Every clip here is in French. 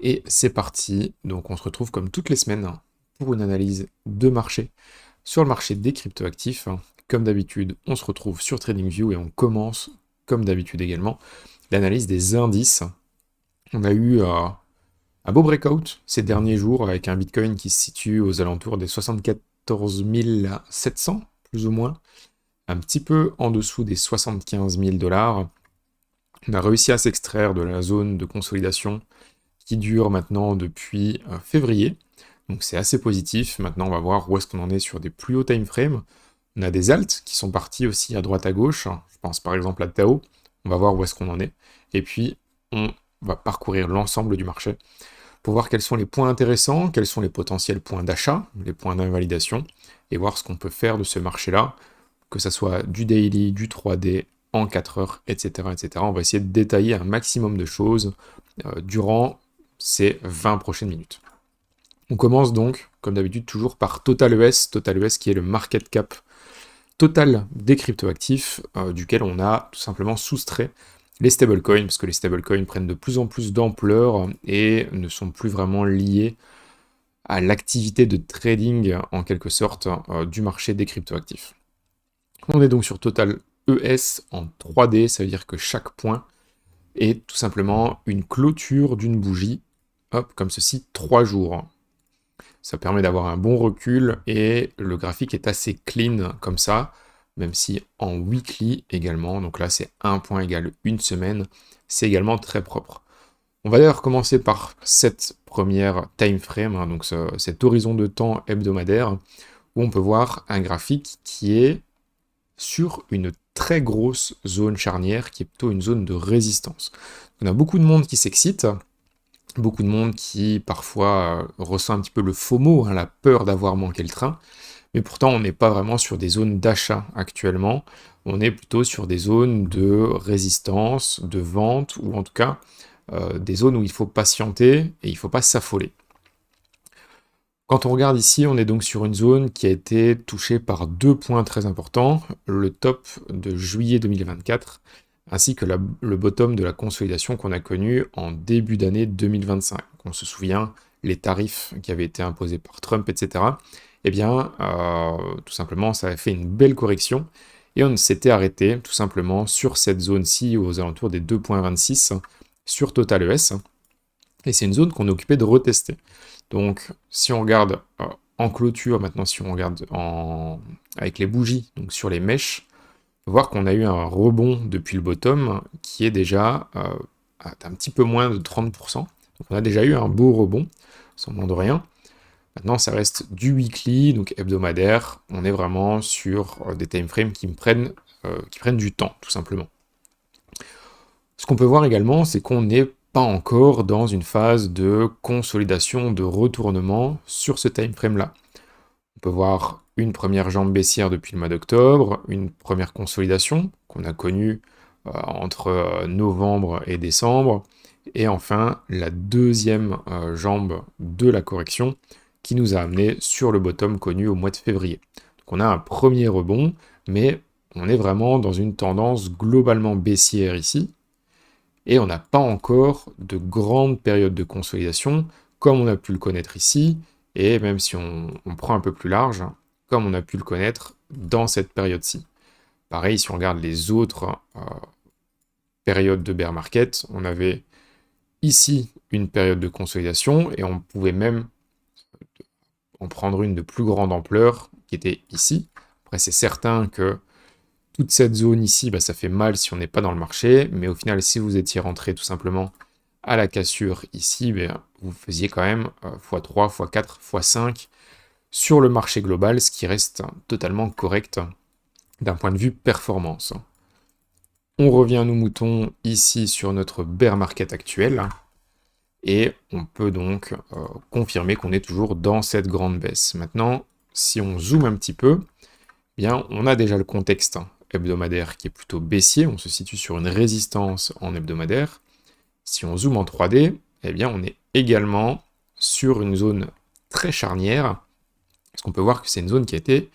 Et c'est parti, donc on se retrouve comme toutes les semaines pour une analyse de marché sur le marché des cryptoactifs. Comme d'habitude, on se retrouve sur TradingView et on commence, comme d'habitude également, l'analyse des indices. On a eu un beau breakout ces derniers jours avec un Bitcoin qui se situe aux alentours des 74 700, plus ou moins, un petit peu en dessous des 75 000 $. On a réussi à s'extraire de la zone de consolidation qui dure maintenant depuis février. Donc c'est assez positif. Maintenant, on va voir où est-ce qu'on en est sur des plus hauts time frames. On a des alts qui sont partis aussi à droite à gauche. Je pense par exemple à Tao. On va voir où est-ce qu'on en est. Et puis, on va parcourir l'ensemble du marché pour voir quels sont les points intéressants, quels sont les potentiels points d'achat, les points d'invalidation, et voir ce qu'on peut faire de ce marché-là, que ce soit du daily, du 3D, en 4 heures, etc., etc. On va essayer de détailler un maximum de choses durant ces 20 prochaines minutes. On commence donc, comme d'habitude, toujours par TotalES qui est le market cap total des cryptoactifs, duquel on a tout simplement soustrait les stablecoins, parce que les stablecoins prennent de plus en plus d'ampleur et ne sont plus vraiment liés à l'activité de trading, en quelque sorte, du marché des cryptoactifs. On est donc sur TotalES en 3D, ça veut dire que chaque point est tout simplement une clôture d'une bougie, hop, comme ceci, 3 jours. Ça permet d'avoir un bon recul et le graphique est assez clean comme ça, même si en weekly également, donc là c'est 1 point égale une semaine, c'est également très propre. On va d'ailleurs commencer par cette première time frame, donc cet horizon de temps hebdomadaire, où on peut voir un graphique qui est sur une très grosse zone charnière, qui est plutôt une zone de résistance. On a beaucoup de monde qui s'excite, beaucoup de monde qui parfois ressent un petit peu le FOMO, la peur d'avoir manqué le train, mais pourtant on n'est pas vraiment sur des zones d'achat actuellement, on est plutôt sur des zones de résistance, de vente, ou en tout cas des zones où il faut patienter et il ne faut pas s'affoler. Quand on regarde ici, on est donc sur une zone qui a été touchée par 2 points très importants, le top de juillet 2024, ainsi que le bottom de la consolidation qu'on a connu en début d'année 2025. On se souvient, les tarifs qui avaient été imposés par Trump, etc. Eh bien, tout simplement, ça a fait une belle correction, et on s'était arrêté tout simplement sur cette zone-ci, aux alentours des 2,26, sur TotalES, et c'est une zone qu'on est occupé de retester. Donc, si on regarde en clôture, maintenant, si on regarde avec les bougies, donc sur les mèches, on peut voir qu'on a eu un rebond depuis le bottom qui est déjà à un petit peu moins de 30%. Donc, on a déjà eu un beau rebond, sans moins de rien. Maintenant, ça reste du weekly, donc hebdomadaire. On est vraiment sur des time frames qui prennent du temps, tout simplement. Ce qu'on peut voir également, c'est qu'on n'est pas encore dans une phase de consolidation, de retournement sur ce time frame là. On peut voir une première jambe baissière depuis le mois d'octobre, une première consolidation qu'on a connue entre novembre et décembre, et enfin la deuxième jambe de la correction qui nous a amené sur le bottom connu au mois de février. Donc on a un premier rebond, mais on est vraiment dans une tendance globalement baissière ici, et on n'a pas encore de grande période de consolidation, comme on a pu le connaître ici, et même si on prend un peu plus large, comme on a pu le connaître dans cette période-ci. Pareil, si on regarde les autres périodes de bear market, on avait ici une période de consolidation, et on pouvait même en prendre une de plus grande ampleur, qui était ici. Après, c'est certain que toute cette zone ici, ça fait mal si on n'est pas dans le marché, mais au final, si vous étiez rentré tout simplement à la cassure ici, vous faisiez quand même x3, x4, x5 sur le marché global, ce qui reste totalement correct d'un point de vue performance. On revient à nos moutons ici sur notre bear market actuel, et on peut donc confirmer qu'on est toujours dans cette grande baisse. Maintenant, si on zoome un petit peu, on a déjà le contexte hebdomadaire qui est plutôt baissier, on se situe sur une résistance en hebdomadaire. Si on zoome en 3D, on est également sur une zone très charnière, parce qu'on peut voir que c'est une zone qui a été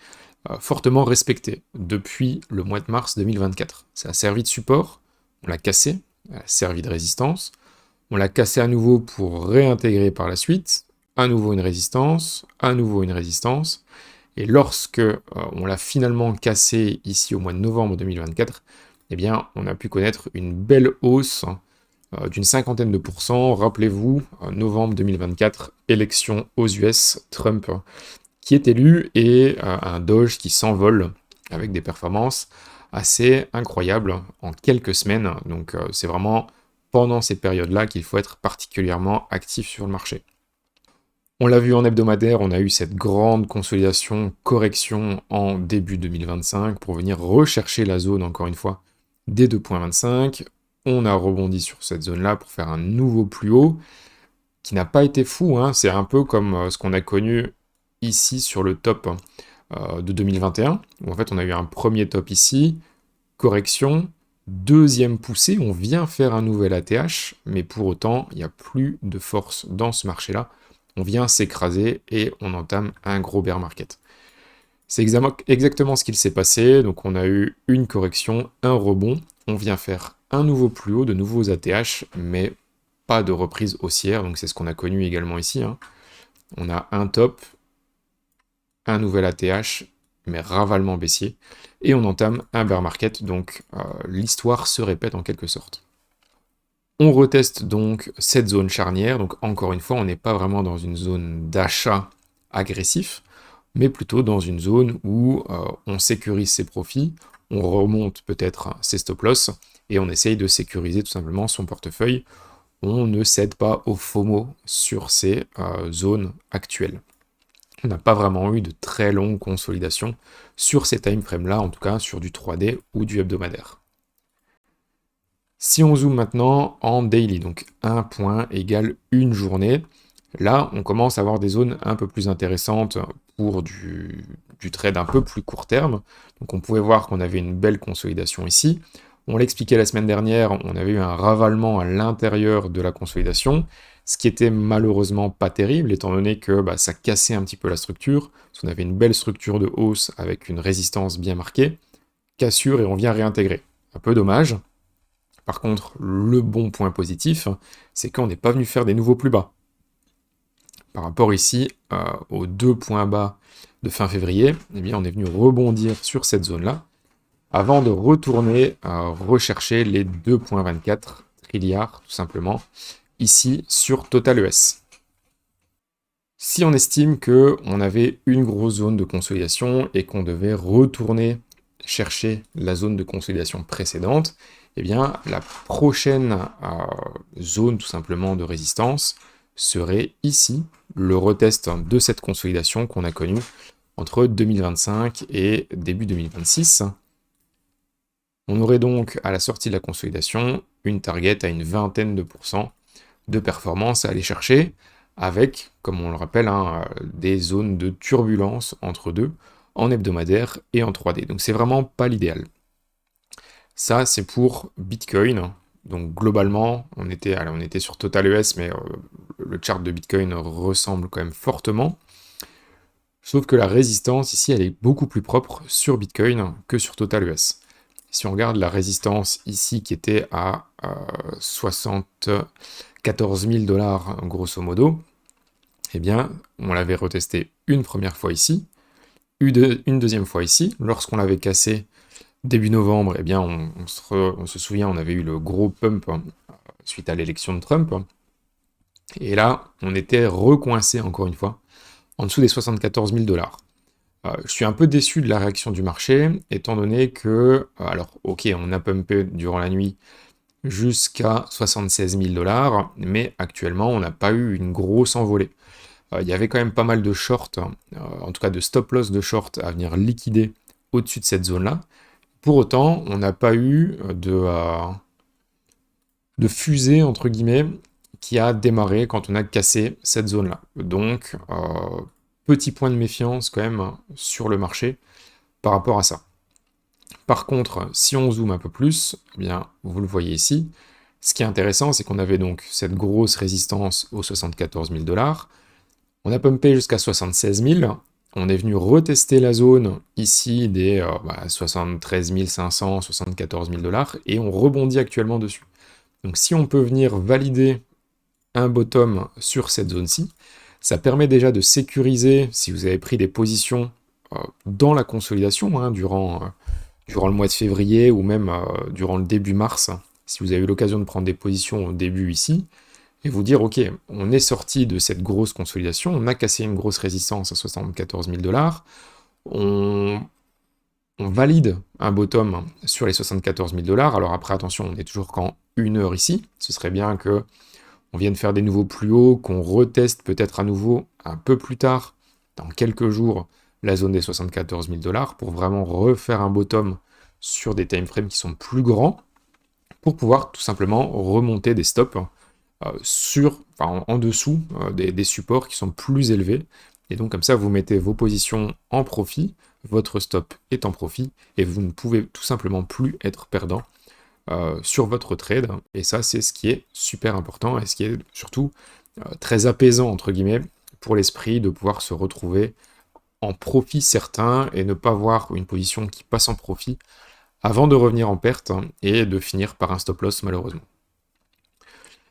fortement respectée depuis le mois de mars 2024. Ça a servi de support, on l'a cassé, elle a servi de résistance, on l'a cassé à nouveau pour réintégrer par la suite, à nouveau une résistance, à nouveau une résistance, et lorsque on l'a finalement cassé ici au mois de novembre 2024, eh bien, on a pu connaître une belle hausse d'une cinquantaine de pourcents. Rappelez-vous, novembre 2024, élection aux US, Trump qui est élu et un Doge qui s'envole avec des performances assez incroyables en quelques semaines. Donc c'est vraiment pendant cette période-là qu'il faut être particulièrement actif sur le marché. On l'a vu en hebdomadaire, on a eu cette grande consolidation, correction en début 2025 pour venir rechercher la zone, encore une fois, des 2,25. On a rebondi sur cette zone-là pour faire un nouveau plus haut, qui n'a pas été fou, hein. C'est un peu comme ce qu'on a connu ici sur le top de 2021, où en fait on a eu un premier top ici, correction, deuxième poussée, on vient faire un nouvel ATH, mais pour autant, il n'y a plus de force dans ce marché-là. On vient s'écraser et on entame un gros bear market. C'est exactement ce qu'il s'est passé, donc on a eu une correction, un rebond, on vient faire un nouveau plus haut, de nouveaux ATH, mais pas de reprise haussière, donc c'est ce qu'on a connu également ici, hein. On a un top, un nouvel ATH, mais ravalement baissier, et on entame un bear market, donc l'histoire se répète en quelque sorte. On reteste donc cette zone charnière, donc encore une fois, on n'est pas vraiment dans une zone d'achat agressif, mais plutôt dans une zone où on sécurise ses profits, on remonte peut-être ses stop-loss, et on essaye de sécuriser tout simplement son portefeuille. On ne cède pas au FOMO sur ces zones actuelles. On n'a pas vraiment eu de très longues consolidations sur ces time frames-là, en tout cas sur du 3D ou du hebdomadaire. Si on zoome maintenant en daily, donc un point égale une journée, là on commence à avoir des zones un peu plus intéressantes pour du trade un peu plus court terme. Donc on pouvait voir qu'on avait une belle consolidation ici. On l'expliquait la semaine dernière, on avait eu un ravalement à l'intérieur de la consolidation, ce qui était malheureusement pas terrible, étant donné que ça cassait un petit peu la structure, parce qu'on avait une belle structure de hausse avec une résistance bien marquée, cassure et on vient réintégrer. Un peu dommage. Par contre, le bon point positif, c'est qu'on n'est pas venu faire des nouveaux plus bas. Par rapport ici aux deux points bas de fin février, eh bien on est venu rebondir sur cette zone-là, avant de retourner rechercher les 2,24 trilliards, tout simplement, ici sur Total ES. Si on estime qu'on avait une grosse zone de consolidation et qu'on devait retourner chercher la zone de consolidation précédente, eh bien la prochaine zone tout simplement de résistance serait ici, le retest de cette consolidation qu'on a connue entre 2025 et début 2026. On aurait donc, à la sortie de la consolidation, une target à une vingtaine de pourcents de performance à aller chercher, avec, comme on le rappelle, des zones de turbulence entre deux, en hebdomadaire et en 3D. Donc c'est vraiment pas l'idéal. Ça, c'est pour Bitcoin. Donc globalement, on était sur Total ES, mais le chart de Bitcoin ressemble quand même fortement. Sauf que la résistance ici, elle est beaucoup plus propre sur Bitcoin que sur Total ES. Si on regarde la résistance ici qui était à 74 000 $ grosso modo, eh bien, on l'avait retesté une première fois ici, une deuxième fois ici. Lorsqu'on l'avait cassé début novembre, eh bien, on se souvient, on avait eu le gros pump suite à l'élection de Trump. Et là, on était recoincé encore une fois en dessous des 74 000 $. Je suis un peu déçu de la réaction du marché, étant donné que, alors ok, on a pumpé durant la nuit jusqu'à 76 000 $, mais actuellement, on n'a pas eu une grosse envolée. Il y avait quand même pas mal de shorts, en tout cas de stop-loss de short à venir liquider au-dessus de cette zone-là. Pour autant, on n'a pas eu de fusée, entre guillemets, qui a démarré quand on a cassé cette zone-là. Donc, petit point de méfiance quand même sur le marché par rapport à ça. Par contre, si on zoome un peu plus, eh bien, vous le voyez ici, ce qui est intéressant, c'est qu'on avait donc cette grosse résistance aux 74 000 $. On a pumpé jusqu'à 76 000, on est venu retester la zone ici des 73 500, 74 000 $, et on rebondit actuellement dessus. Donc si on peut venir valider un bottom sur cette zone-ci, ça permet déjà de sécuriser, si vous avez pris des positions dans la consolidation, hein, durant le mois de février, ou même durant le début mars, si vous avez eu l'occasion de prendre des positions au début ici, et vous dire, ok, on est sorti de cette grosse consolidation, on a cassé une grosse résistance à 74 000 $, on valide un bottom sur les 74 000 $. Alors après, attention, on est toujours qu'en 1 heure ici. Ce serait bien que on vienne faire des nouveaux plus hauts, qu'on reteste peut-être à nouveau un peu plus tard, dans quelques jours, la zone des 74 000 $ pour vraiment refaire un bottom sur des time frames qui sont plus grands, pour pouvoir tout simplement remonter des stops en dessous des supports qui sont plus élevés. Et donc comme ça, vous mettez vos positions en profit, votre stop est en profit, et vous ne pouvez tout simplement plus être perdant sur votre trade. Et ça, c'est ce qui est super important, et ce qui est surtout très apaisant, entre guillemets, pour l'esprit, de pouvoir se retrouver en profit certain, et ne pas voir une position qui passe en profit avant de revenir en perte, et de finir par un stop loss, malheureusement.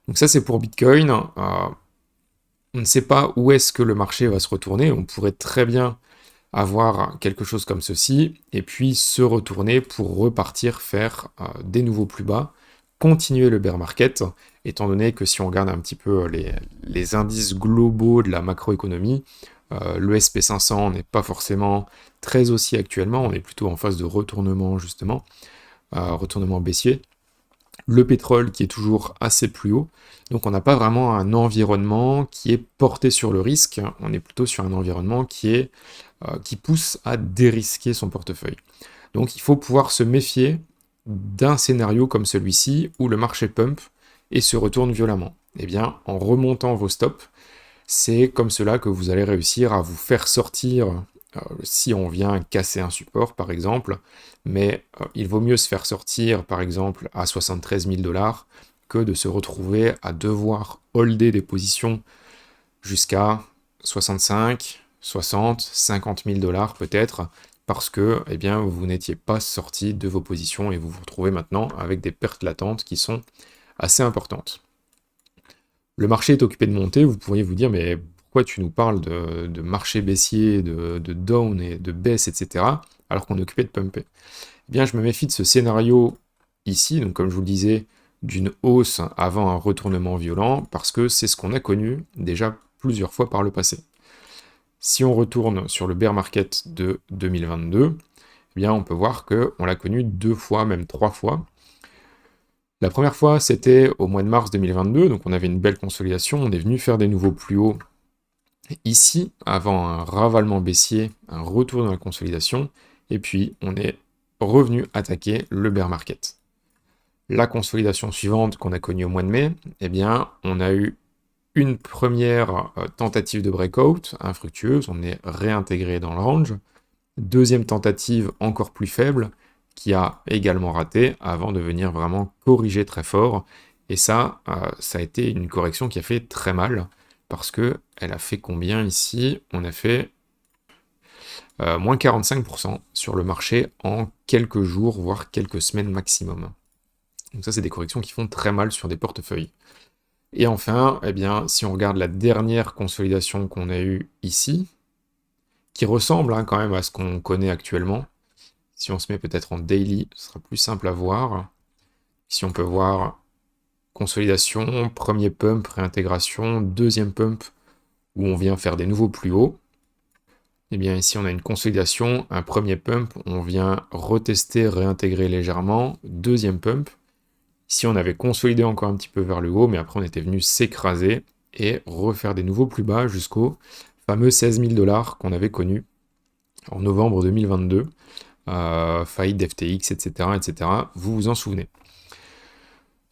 Donc ça, c'est pour Bitcoin. On ne sait pas où est-ce que le marché va se retourner. On pourrait très bien avoir quelque chose comme ceci, et puis se retourner pour repartir faire des nouveaux plus bas, continuer le bear market, étant donné que si on regarde un petit peu les indices globaux de la macroéconomie, le SP500 n'est pas forcément très haussier actuellement, on est plutôt en phase de retournement, justement, retournement baissier. Le pétrole qui est toujours assez plus haut, donc on n'a pas vraiment un environnement qui est porté sur le risque, on est plutôt sur un environnement qui pousse à dérisquer son portefeuille. Donc il faut pouvoir se méfier d'un scénario comme celui-ci, où le marché pump et se retourne violemment. Eh bien, en remontant vos stops, c'est comme cela que vous allez réussir à vous faire sortir si on vient casser un support, par exemple, mais il vaut mieux se faire sortir, par exemple, à 73 000 $, que de se retrouver à devoir holder des positions jusqu'à 65, 60, 50 000 $ peut-être, parce que eh bien, vous n'étiez pas sorti de vos positions, et vous vous retrouvez maintenant avec des pertes latentes qui sont assez importantes. Le marché est occupé de monter, vous pourriez vous dire, mais pourquoi tu nous parles de marché baissier, de down et de baisse, etc., alors qu'on est occupé de pumper? Eh bien, je me méfie de ce scénario ici, donc comme je vous le disais, d'une hausse avant un retournement violent, parce que c'est ce qu'on a connu déjà plusieurs fois par le passé. Si on retourne sur le bear market de 2022, eh bien, on peut voir qu'on l'a connu 2 fois, même 3 fois. La première fois, c'était au mois de mars 2022, donc on avait une belle consolidation, on est venu faire des nouveaux plus hauts ici, avant un ravalement baissier, un retour dans la consolidation, et puis on est revenu attaquer le bear market. La consolidation suivante qu'on a connue au mois de mai, eh bien, on a eu une première tentative de breakout infructueuse, on est réintégré dans le range. Deuxième tentative encore plus faible, qui a également raté, avant de venir vraiment corriger très fort. Et ça a été une correction qui a fait très mal, parce que elle a fait combien ici? On a fait moins 45% sur le marché en quelques jours, voire quelques semaines maximum. Donc ça, c'est des corrections qui font très mal sur des portefeuilles. Et enfin, eh bien, si on regarde la dernière consolidation qu'on a eue ici, qui ressemble quand même à ce qu'on connaît actuellement, si on se met peut-être en daily, ce sera plus simple à voir. Ici, on peut voir consolidation, premier pump, réintégration, deuxième pump, où on vient faire des nouveaux plus hauts. Et bien ici, on a une consolidation, un premier pump, on vient retester, réintégrer légèrement, deuxième pump. Ici, on avait consolidé encore un petit peu vers le haut, mais après, on était venu s'écraser et refaire des nouveaux plus bas jusqu'au fameux 16 000 $ qu'on avait connu en novembre 2022. Faillite d'FTX, etc., etc. Vous vous en souvenez.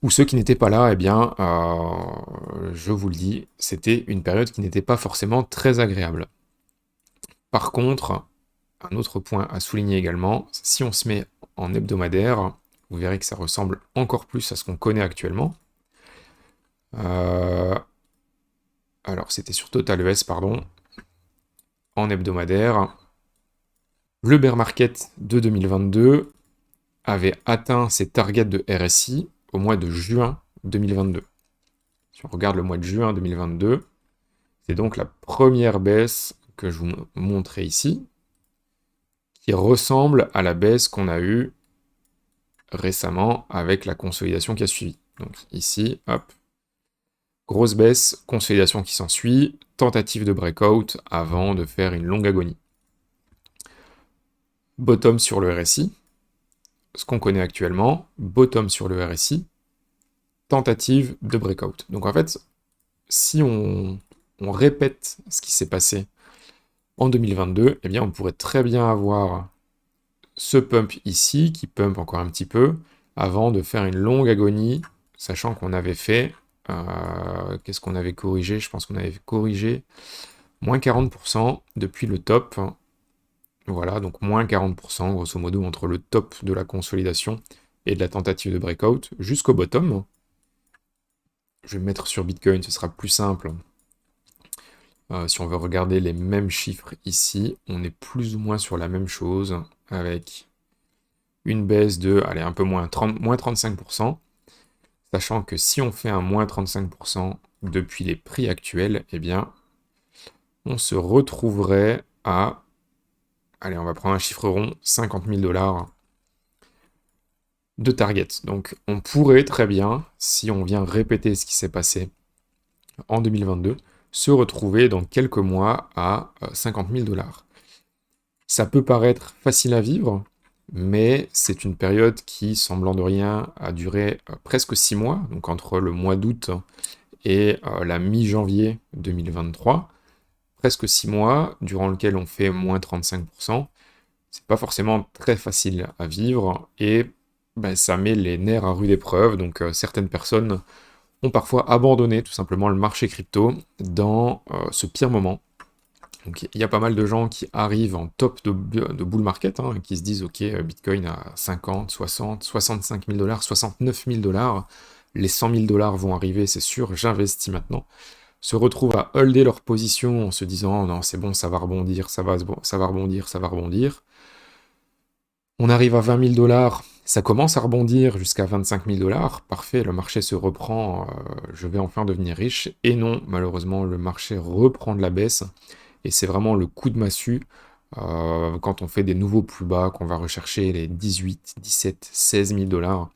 Ou ceux qui n'étaient pas là, eh bien, je vous le dis, c'était une période qui n'était pas forcément très agréable. Par contre, un autre point à souligner également, si on se met en hebdomadaire, vous verrez que ça ressemble encore plus à ce qu'on connaît actuellement. Alors, c'était sur Total ES, pardon. en hebdomadaire, le bear market de 2022 avait atteint ses targets de RSI au mois de juin 2022. Si on regarde le mois de juin 2022, c'est donc la première baisse que je vous montrais ici, qui ressemble à la baisse qu'on a eue récemment avec la consolidation qui a suivi. Donc ici, hop, grosse baisse, consolidation qui s'ensuit, tentative de breakout avant de faire une longue agonie. Bottom sur le RSI, ce qu'on connaît actuellement, bottom sur le RSI, tentative de breakout. Donc en fait, si on répète ce qui s'est passé en 2022, eh bien on pourrait très bien avoir ce pump ici, qui pump encore un petit peu, avant de faire une longue agonie, sachant qu'on avait fait, qu'est-ce qu'on avait corrigé? Je pense qu'on avait corrigé moins 40% depuis le top. Voilà, donc moins 40%, grosso modo, entre le top de la consolidation et de la tentative de breakout jusqu'au bottom. Je vais me mettre sur Bitcoin, ce sera plus simple. Si on veut regarder les mêmes chiffres ici, on est plus ou moins sur la même chose, avec une baisse de, allez, un peu moins, moins 35%, sachant que si on fait un moins 35% depuis les prix actuels, eh bien, on se retrouverait à, allez, on va prendre un chiffre rond, 50 000 $ de target. Donc on pourrait très bien, si on vient répéter ce qui s'est passé en 2022, se retrouver dans quelques mois à 50 000 $. Ça peut paraître facile à vivre, mais c'est une période qui, semblant de rien, a duré presque 6 mois, donc entre le mois d'août et la mi-janvier 2023, presque 6 mois, durant lequel on fait moins 35%. C'est pas forcément très facile à vivre, et ben, ça met les nerfs à rude épreuve, donc certaines personnes ont parfois abandonné tout simplement le marché crypto dans ce pire moment. Donc il y a pas mal de gens qui arrivent en top de bull market, qui se disent ok, Bitcoin à 50, 60, 65 000 $, 69 000 $, les 100 000 $ vont arriver, c'est sûr, j'investis maintenant. Se retrouvent à holder leur position en se disant non, c'est bon, ça va rebondir, ça va rebondir, ça va rebondir. On arrive à 20 000 $, ça commence à rebondir jusqu'à 25 000 $, parfait, le marché se reprend, je vais enfin devenir riche. Et non, malheureusement, le marché reprend de la baisse, et c'est vraiment le coup de massue quand on fait des nouveaux plus bas, qu'on va rechercher les 18, 17, 16 000 $,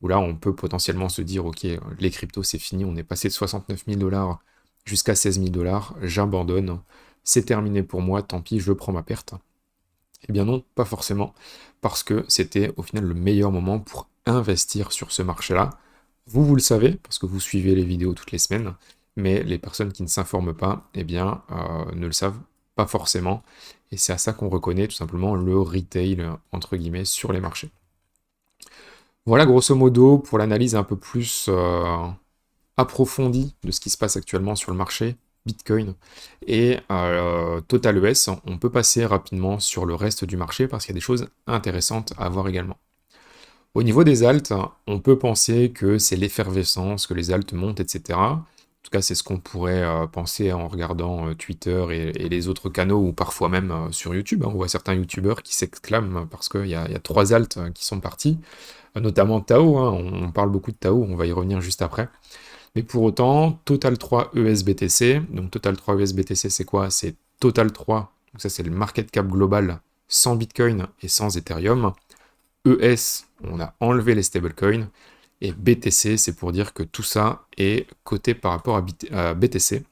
où là on peut potentiellement se dire ok, les cryptos c'est fini, on est passé de 69 000 $ jusqu'à 16 000 $, j'abandonne, c'est terminé pour moi, tant pis, je prends ma perte. Eh bien non, pas forcément, parce que c'était au final le meilleur moment pour investir sur ce marché-là. Vous le savez, parce que vous suivez les vidéos toutes les semaines, mais les personnes qui ne s'informent pas, eh bien, ne le savent pas forcément, et c'est à ça qu'on reconnaît tout simplement le retail, entre guillemets, sur les marchés. Voilà grosso modo pour l'analyse un peu plus approfondie de ce qui se passe actuellement sur le marché Bitcoin et Total ES. On peut passer rapidement sur le reste du marché parce qu'il y a des choses intéressantes à voir également. Au niveau des alts, on peut penser que c'est l'effervescence, que les alts montent, etc. En tout cas, c'est ce qu'on pourrait penser en regardant Twitter et les autres canaux, ou parfois même sur YouTube. On voit certains YouTubeurs qui s'exclament parce qu'il y a 3 alts qui sont partis, notamment Tao. On parle beaucoup de Tao, on va y revenir juste après. Mais pour autant, Total 3 ESBTC, donc Total 3 ESBTC c'est quoi? C'est Total 3, donc ça c'est le market cap global sans Bitcoin et sans Ethereum. ES, on a enlevé les stablecoins, et BTC c'est pour dire que tout ça est coté par rapport à BTC.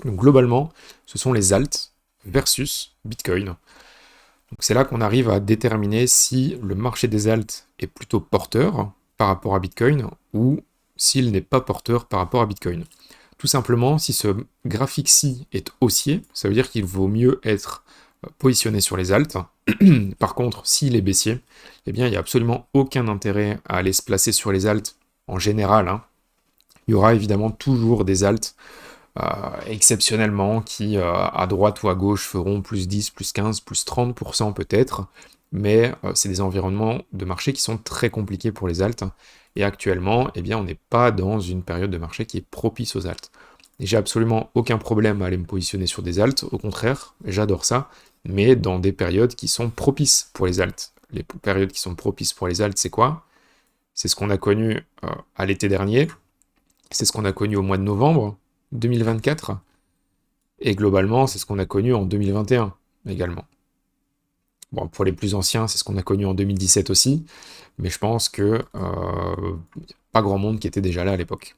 Donc globalement, ce sont les alts versus Bitcoin. Donc c'est là qu'on arrive à déterminer si le marché des alts est plutôt porteur par rapport à Bitcoin ou s'il n'est pas porteur par rapport à Bitcoin. Tout simplement, si ce graphique-ci est haussier, ça veut dire qu'il vaut mieux être positionné sur les alts. Par contre, s'il est baissier, eh bien, il n'y a absolument aucun intérêt à aller se placer sur les alts en général. Il y aura évidemment toujours des alts exceptionnellement qui, à droite ou à gauche, feront plus 10, plus 15, plus 30% peut-être, mais c'est des environnements de marché qui sont très compliqués pour les alts. Et actuellement, eh bien, on n'est pas dans une période de marché qui est propice aux alts. Et j'ai absolument aucun problème à aller me positionner sur des alts, au contraire, j'adore ça, mais dans des périodes qui sont propices pour les alts. Les périodes qui sont propices pour les alts, c'est quoi? C'est ce qu'on a connu à l'été dernier, c'est ce qu'on a connu au mois de novembre 2024, et globalement, c'est ce qu'on a connu en 2021 également. Bon, pour les plus anciens, c'est ce qu'on a connu en 2017 aussi, mais je pense que pas grand monde qui était déjà là à l'époque.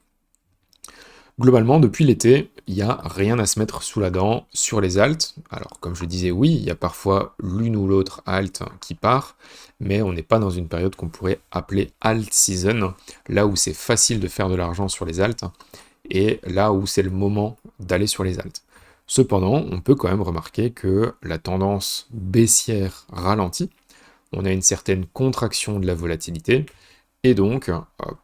Globalement, depuis l'été, il n'y a rien à se mettre sous la dent sur les alts. Alors, comme je le disais, oui, il y a parfois l'une ou l'autre alt qui part, mais on n'est pas dans une période qu'on pourrait appeler alt season, là où c'est facile de faire de l'argent sur les alts, et là où c'est le moment d'aller sur les alts. Cependant, on peut quand même remarquer que la tendance baissière ralentit, on a une certaine contraction de la volatilité, et donc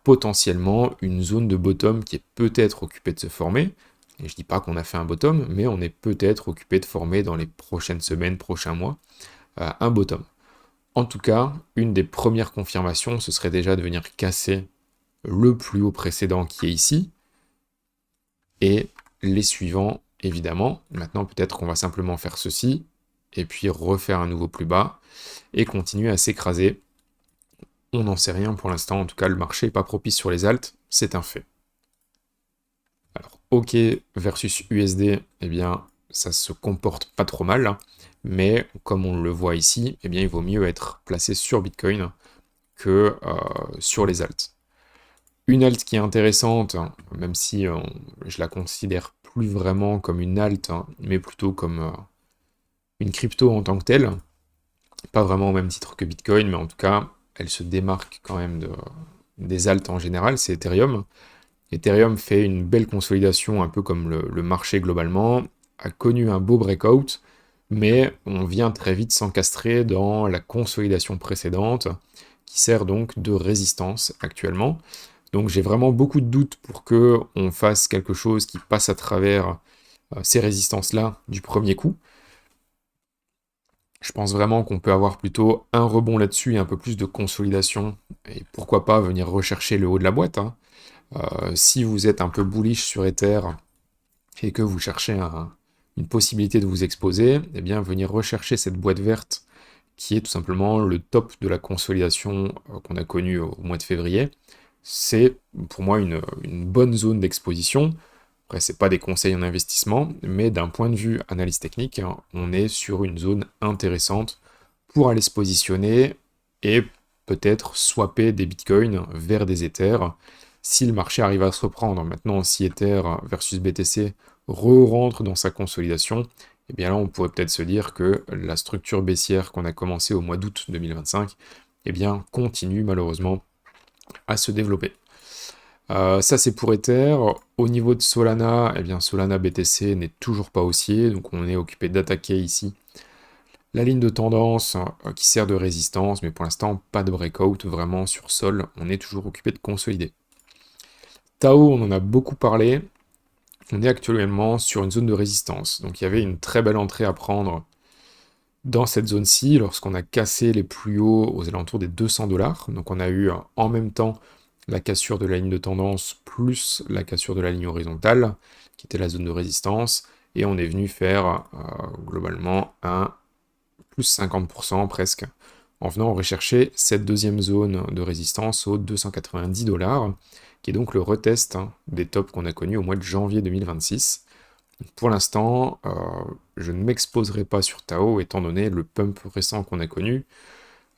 potentiellement une zone de bottom qui est peut-être occupée de se former. Et je dis pas qu'on a fait un bottom, mais on est peut-être occupé de former dans les prochaines semaines, prochains mois, un bottom. En tout cas, une des premières confirmations, ce serait déjà de venir casser le plus haut précédent qui est ici, et les suivants, évidemment. Maintenant, peut-être qu'on va simplement faire ceci, et puis refaire un nouveau plus bas, et continuer à s'écraser. On n'en sait rien pour l'instant, en tout cas le marché n'est pas propice sur les alts, c'est un fait. Alors OK versus USD, eh bien ça se comporte pas trop mal, hein, mais comme on le voit ici, eh bien il vaut mieux être placé sur Bitcoin que sur les alts. Une alt qui est intéressante, même si je la considère plus vraiment comme une alt, hein, mais plutôt comme une crypto en tant que telle, pas vraiment au même titre que Bitcoin, mais en tout cas, elle se démarque quand même des alts en général, c'est Ethereum. Ethereum fait une belle consolidation, un peu comme le marché globalement, a connu un beau breakout, mais on vient très vite s'encastrer dans la consolidation précédente, qui sert donc de résistance actuellement. Donc j'ai vraiment beaucoup de doutes pour que on fasse quelque chose qui passe à travers ces résistances-là du premier coup. Je pense vraiment qu'on peut avoir plutôt un rebond là-dessus et un peu plus de consolidation, et pourquoi pas venir rechercher le haut de la boîte, hein. Si vous êtes un peu bullish sur Ether et que vous cherchez une possibilité de vous exposer, eh bien venir rechercher cette boîte verte qui est tout simplement le top de la consolidation qu'on a connue au mois de février. C'est pour moi une bonne zone d'exposition. Après, c'est pas des conseils en investissement, mais d'un point de vue analyse technique, hein, on est sur une zone intéressante pour aller se positionner et peut-être swapper des bitcoins vers des ethers si le marché arrive à se reprendre. Maintenant, si Ether versus BTC re-rentre dans sa consolidation, eh bien là, on pourrait peut-être se dire que la structure baissière qu'on a commencé au mois d'août 2025, eh bien, continue malheureusement à se développer. Ça, c'est pour Ether. Au niveau de Solana, eh bien, Solana BTC n'est toujours pas haussier, donc on est occupé d'attaquer ici la ligne de tendance qui sert de résistance, mais pour l'instant, pas de breakout vraiment sur Sol, on est toujours occupé de consolider. Tao, on en a beaucoup parlé, on est actuellement sur une zone de résistance, donc il y avait une très belle entrée à prendre dans cette zone-ci lorsqu'on a cassé les plus hauts aux alentours des 200$, donc on a eu en même temps la cassure de la ligne de tendance plus la cassure de la ligne horizontale, qui était la zone de résistance, et on est venu faire globalement un plus 50% presque, en venant rechercher cette deuxième zone de résistance aux 290$, qui est donc le retest des tops qu'on a connus au mois de janvier 2026. Pour l'instant, je ne m'exposerai pas sur Tao, étant donné le pump récent qu'on a connu.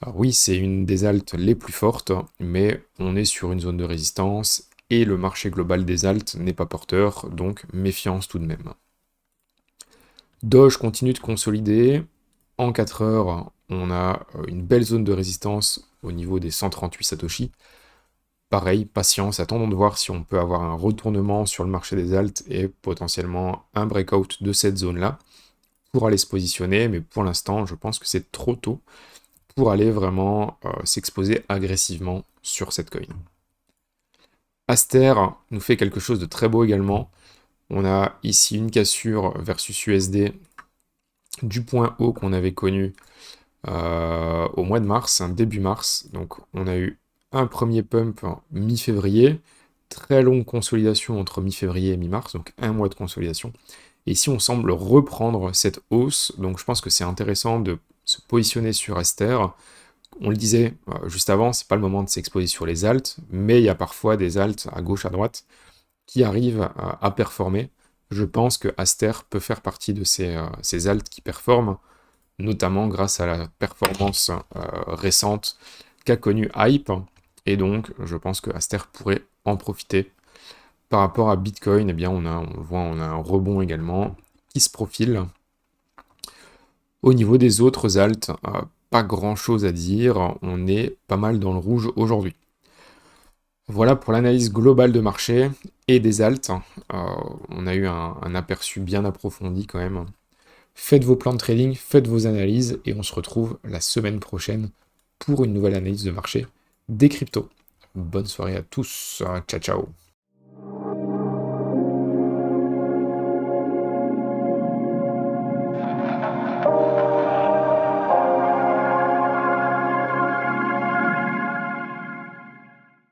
Alors oui, c'est une des alts les plus fortes, mais on est sur une zone de résistance, et le marché global des alts n'est pas porteur, donc méfiance tout de même. Doge continue de consolider. En 4 heures, on a une belle zone de résistance au niveau des 138 Satoshi. Pareil, patience, attendons de voir si on peut avoir un retournement sur le marché des alts et potentiellement un breakout de cette zone-là pour aller se positionner, mais pour l'instant, je pense que c'est trop tôt pour aller vraiment s'exposer agressivement sur cette coin. Aster nous fait quelque chose de très beau également. On a ici une cassure versus USD du point haut qu'on avait connu au mois de mars, début mars. Donc on a eu un premier pump mi-février, très longue consolidation entre mi-février et mi-mars, donc un mois de consolidation. Et ici, on semble reprendre cette hausse, donc je pense que c'est intéressant de se positionner sur Aster. On le disait juste avant, c'est pas le moment de s'exposer sur les alts, mais il y a parfois des alts à gauche, à droite, qui arrivent à performer. Je pense que Aster peut faire partie de ces alts qui performent, notamment grâce à la performance récente qu'a connue Hype, et donc je pense que Aster pourrait en profiter. Par rapport à Bitcoin, eh bien on a un rebond également qui se profile. Au niveau des autres alts, pas grand chose à dire, on est pas mal dans le rouge aujourd'hui. Voilà pour l'analyse globale de marché et des alts. On a eu un aperçu bien approfondi quand même. Faites vos plans de trading, faites vos analyses et on se retrouve la semaine prochaine pour une nouvelle analyse de marché des cryptos. Bonne soirée à tous, ciao ciao.